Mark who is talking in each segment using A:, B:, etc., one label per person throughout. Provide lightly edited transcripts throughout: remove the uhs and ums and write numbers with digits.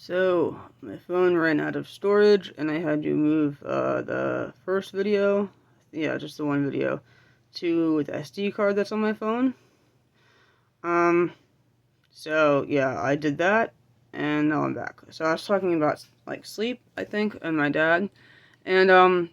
A: So, my phone ran out of storage and I had to move the first video, yeah, just the one video, to the SD card that's on my phone. Um, so yeah, I did that and now I'm back. So I was talking about like sleep, I think, and my dad. And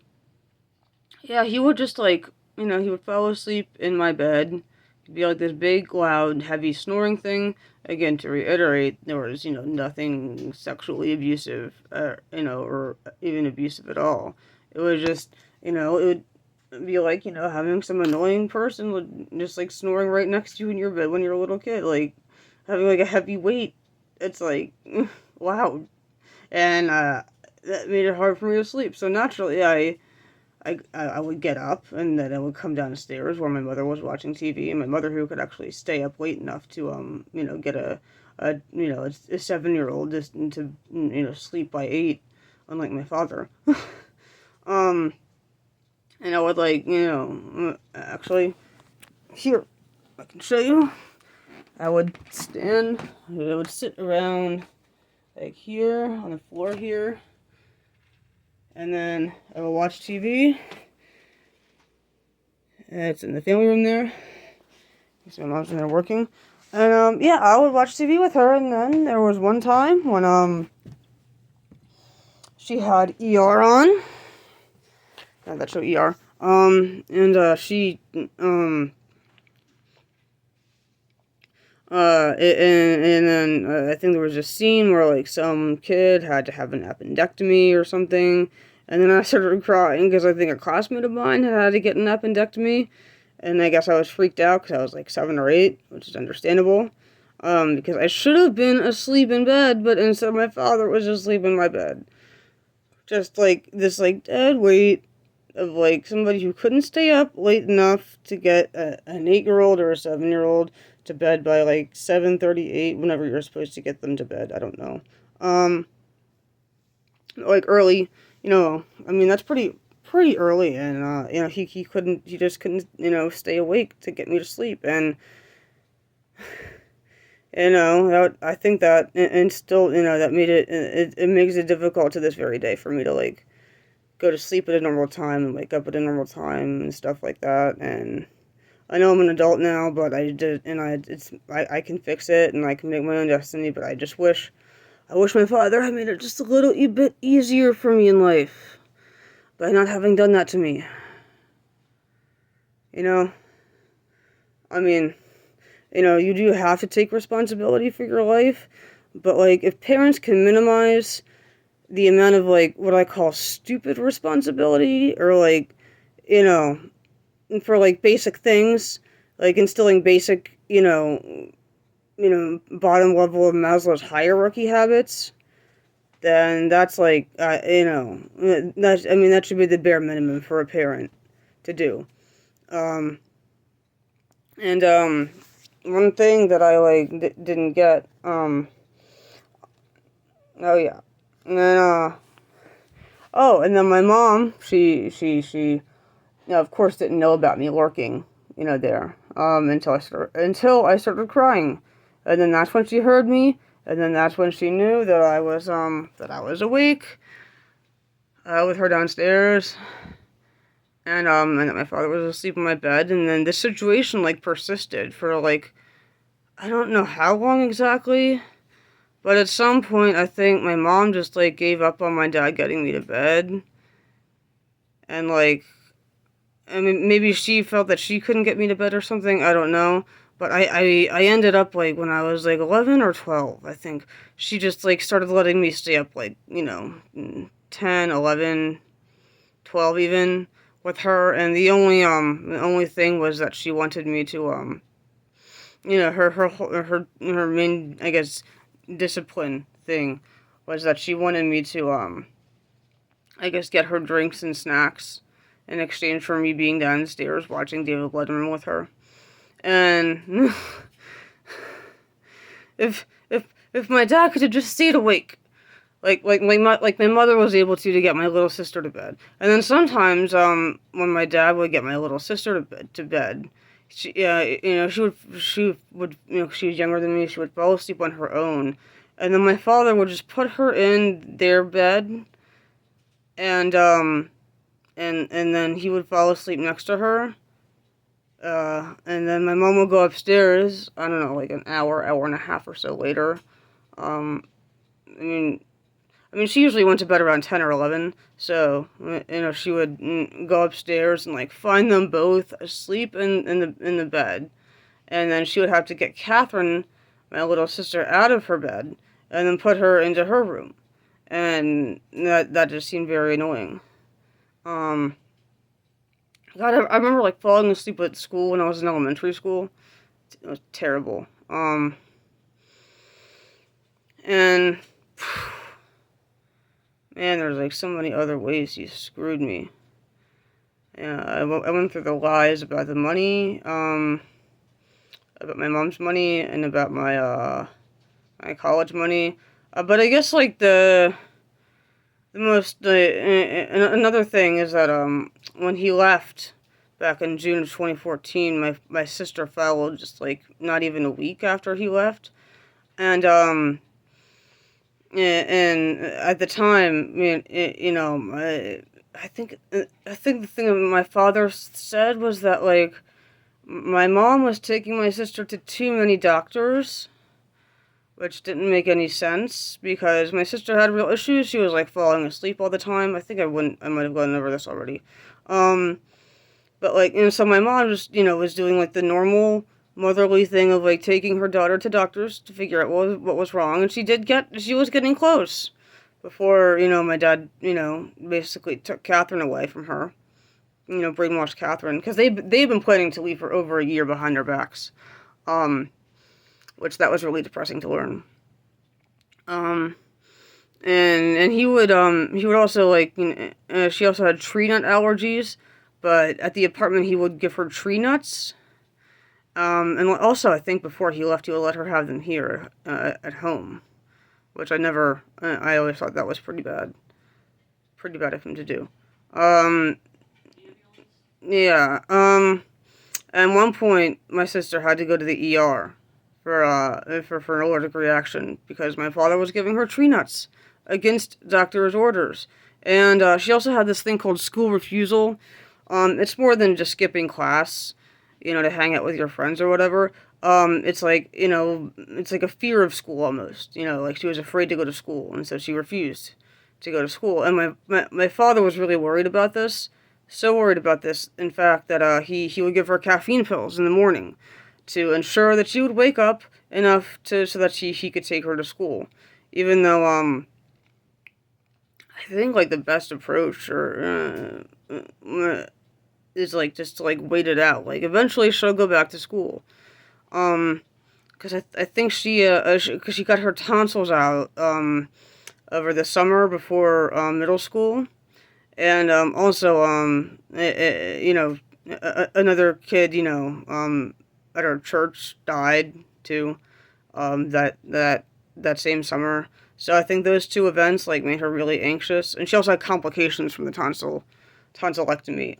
A: yeah, he would just he would fall asleep in my bed. It'd be like this big, loud, heavy snoring thing. Again, to reiterate, there was, nothing sexually abusive, or even abusive at all. It was just, it would be like, having some annoying person just like snoring right next to you in your bed when you're a little kid, like having like a heavy weight. It's like loud, and that made it hard for me to sleep. So naturally, I would get up and then I would come downstairs where my mother was watching TV, and my mother, who could actually stay up late enough to get a 7-year-old just to sleep by 8, unlike my father. um and I would actually, here, I can show you. I would I would sit around like here on the floor here, and then I would watch TV. It's in the family room there. So my mom's in there working. And yeah, I would watch TV with her, and then there was one time when she had ER on. That show ER. She and then I think there was a scene where like some kid had to have an appendectomy or something, and then I started crying because I think a classmate of mine had to get an appendectomy, and I guess I was freaked out because I was like 7 or 8, which is understandable, because I should have been asleep in bed, but instead my father was asleep in my bed, just like this like dead weight of like somebody who couldn't stay up late enough to get an 8-year-old or a 7-year-old to bed by like 7:38, whenever you're supposed to get them to bed. I don't know. Like early, I mean that's pretty early, and he just couldn't stay awake to get me to sleep, and I think that, and still, that made it makes it difficult to this very day for me to like go to sleep at a normal time and wake up at a normal time and stuff like that. And I know I'm an adult now, but I can fix it and I can make my own destiny. But I wish my father had made it just a little bit easier for me in life by not having done that to me. I mean, you do have to take responsibility for your life, but like if parents can minimize the amount of like what I call stupid responsibility, or like, for like basic things, like instilling basic, bottom level of Maslow's hierarchy habits, then that's like, that should be the bare minimum for a parent to do. And one thing that I like didn't get, oh yeah, and then and then my mom, she of course didn't know about me lurking, there, until I started crying. And then that's when she heard me, and then that's when she knew that I was awake, with her downstairs, and that my father was asleep in my bed. And then this situation, like, persisted for, like, I don't know how long exactly, but at some point, I think my mom just, like, gave up on my dad getting me to bed, and, like, I mean, maybe she felt that she couldn't get me to bed or something, I don't know. But I ended up, like, when I was, like, 11 or 12, I think, she just, like, started letting me stay up, like, 10, 11, 12 even, with her. And the only thing was that she wanted me to, her main, I guess, discipline thing was that she wanted me to, I guess, get her drinks and snacks in exchange for me being downstairs watching David Letterman with her. And if my dad could have just stayed awake, like my mother was able to get my little sister to bed. And then sometimes when my dad would get my little sister to bed, she would she was younger than me, she would fall asleep on her own. and then my father would just put her in their bed, and and then he would fall asleep next to her. And then my mom would go upstairs, I don't know, like an hour and a half or so later. Um, I mean, she usually went to bed around 10 or 11, so, she would go upstairs and, like, find them both asleep in the bed. And then she would have to get Catherine, my little sister, out of her bed, and then put her into her room. And that just seemed very annoying. Um, God, I remember, like, falling asleep at school when I was in elementary school. It was terrible. And man, there's like so many other ways he screwed me. Yeah, I went through the lies about the money, about my mom's money, and about my college money. But I guess like the most another thing is that when he left back in June of 2014, my sister followed just like not even a week after he left, and and at the time, I think the thing that my father said was that like my mom was taking my sister to too many doctors, which didn't make any sense because my sister had real issues. She was like falling asleep all the time. I might have gone over this already. Um, but like, so my mom just, was doing like the normal motherly thing of like taking her daughter to doctors to figure out what was wrong, and she was getting close before, my dad, basically took Catherine away from her, brainwashed Catherine, because they've been planning to leave for over a year behind their backs, which that was really depressing to learn. And he would also like, she also had tree nut allergies, but at the apartment he would give her tree nuts. And also, I think before he left, he would let her have them here at home, which I always thought that was pretty bad of him to do. Yeah. At one point, my sister had to go to the ER for an allergic reaction because my father was giving her tree nuts against doctor's orders, and she also had this thing called school refusal. It's more than just skipping class, to hang out with your friends or whatever. It's like, it's like a fear of school almost. Like she was afraid to go to school, and so she refused to go to school. And my father was really worried about this. So worried about this, in fact, that he would give her caffeine pills in the morning to ensure that she would wake up enough so that he could take her to school. Even though, I think, like, the best approach is, like, just to, like, wait it out. Like, eventually she'll go back to school. Because I think because she got her tonsils out, over the summer before, middle school. And, also, another kid, at our church died, too, that same summer. So I think those two events, like, made her really anxious. And she also had complications from the tonsillectomy,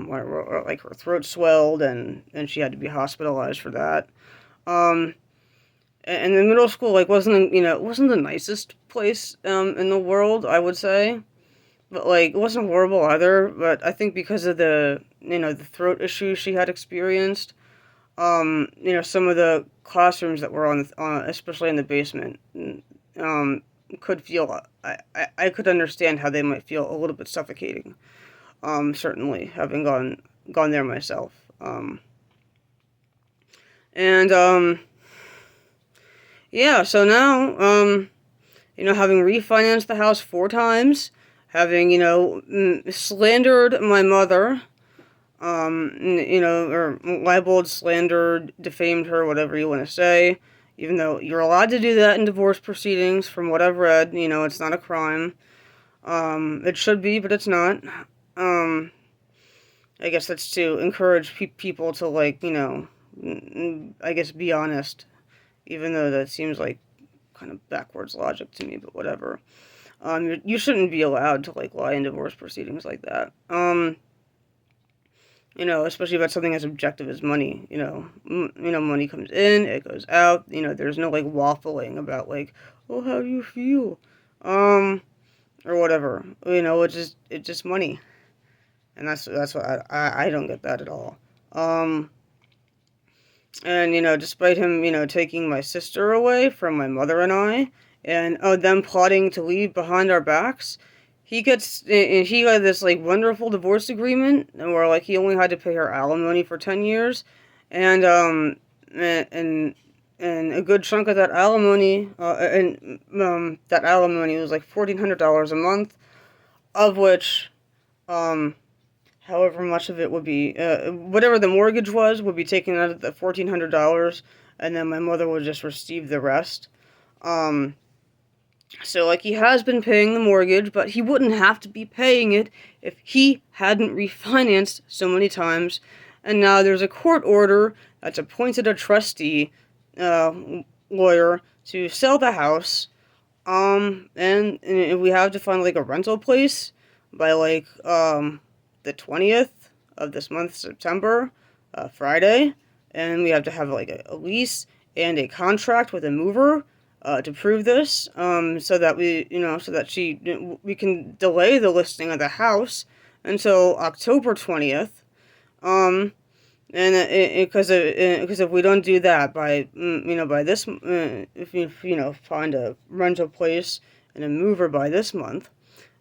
A: where like, her throat swelled, and she had to be hospitalized for that. And the middle school, like, wasn't the nicest place, in the world, I would say. But, like, it wasn't horrible either, but I think because of the throat issues she had experienced, some of the classrooms that were especially in the basement, could feel, I could understand how they might feel a little bit suffocating, certainly, having gone there myself. And, yeah, so now, having refinanced the house 4 times, having, slandered my mother, or libeled, slandered, defamed her, whatever you want to say, even though you're allowed to do that in divorce proceedings, from what I've read, it's not a crime. It should be, but it's not. I guess that's to encourage people to, like, I guess be honest, even though that seems like kind of backwards logic to me, but whatever. You shouldn't be allowed to, like, lie in divorce proceedings like that. especially about something as objective as money. Money comes in, it goes out. There's no like waffling about like, oh, how do you feel, or whatever. It's just money, and that's what I don't get that at all. Um, and despite him, taking my sister away from my mother and I, and them plotting to leave behind our backs, he had this like wonderful divorce agreement where like he only had to pay her alimony for 10 years, and and a good chunk of that alimony, that alimony was like $1,400 a month, of which um however much of it would be, whatever the mortgage was, would be taken out of the $1,400, and then my mother would just receive the rest. Um, so, like, he has been paying the mortgage, but he wouldn't have to be paying it if he hadn't refinanced so many times. And now there's a court order that's appointed a trustee, uh, lawyer to sell the house. And we have to find, like, a rental place by, like, the 20th of this month, September, Friday, and we have to have like a lease and a contract with a mover to prove this, so that we can delay the listing of the house until October 20th, and because if we don't do that by this, if you find a rental place and a mover by this month,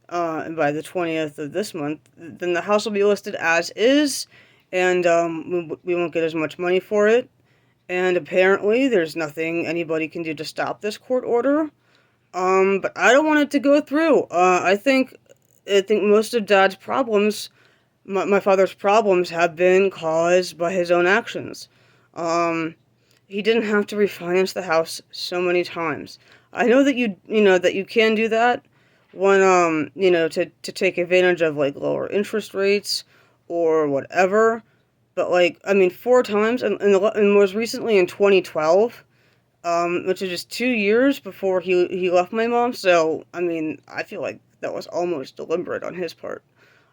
A: and by the 20th of this month, then the house will be listed as is, and we won't get as much money for it. And apparently, there's nothing anybody can do to stop this court order. But I don't want it to go through. I think most of Dad's problems, my father's problems, have been caused by his own actions. He didn't have to refinance the house so many times. I know that you can do that when to take advantage of like lower interest rates or whatever. But like, I mean, 4 times, and most recently in 2012, which is just 2 years before he left my mom. So I mean, I feel like that was almost deliberate on his part.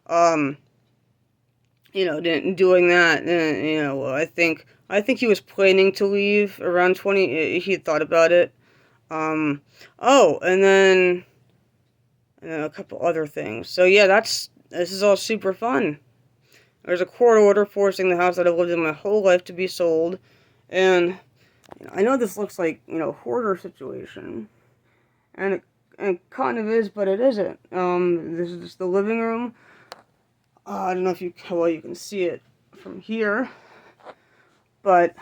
A: Um, doing that. I think he was planning to leave around 20. He thought about it. Oh, and then a couple other things. So yeah, this is all super fun. There's a court order forcing the house that I've lived in my whole life to be sold, and I know this looks like hoarder situation, and it kind of is, but it isn't. This is just the living room. I don't know how well you can see it from here, but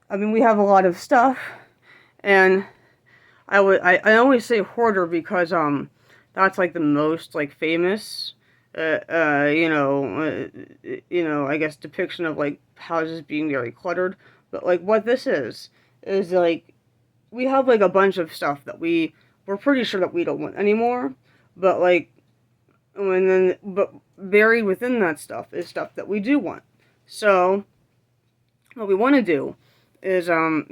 A: I mean we have a lot of stuff, and I always say hoarder because that's like the most like famous I guess depiction of like houses being very cluttered. But like what this is like we have like a bunch of stuff that we're pretty sure that we don't want anymore. But like but buried within that stuff is stuff that we do want. So what we want to do is so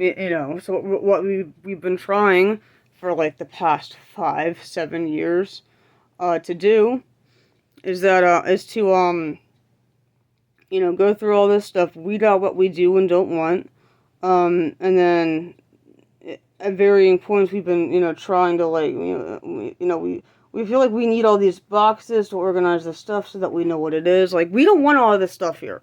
A: what we've been trying for like the past 5-7 years to do is to go through all this stuff, weed out what we do and don't want, and then at varying points we've been trying to like we feel like we need all these boxes to organize the stuff so that we know what it is. Like we don't want all of this stuff here.